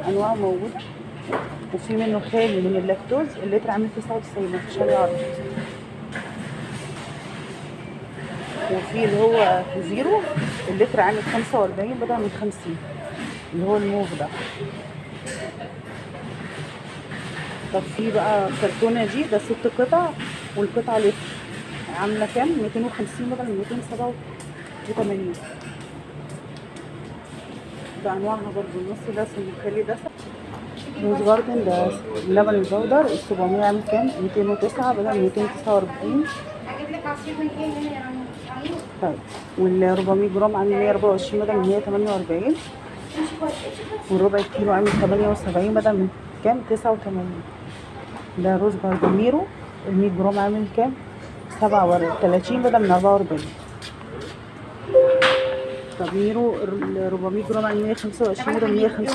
انواع موجوده، وفي منه خالي من اللاكتوز، اللتر عامل 99 مفيش عليه عرض. وفي اللي هو زيرو، اللتر عامل 45 بدل من 50، اللي هو الموف ده. طب في بقى كرتونه دي، ده 6 قطع، والقطعه لتر عامله كام؟ 250 بدل من 287. بانواعها برضو، النص دسم والخالي دسم. روز جاردن ده اللبن البودر، ال 700 عامل كام؟ 209 بدل 249. اجيب لك عصير من ايه هنا يا رنا؟ طيب، وال 400 جرام عامل 124 بدل من 148. والربع كيلو عامل 78 بدل من كام؟ 89. ده روز جاردن ميرو، ال 100 جرام عامل كام؟ 37 بدل من 44. طب ميرو ال 400 جرام عامل 125 بدل 105.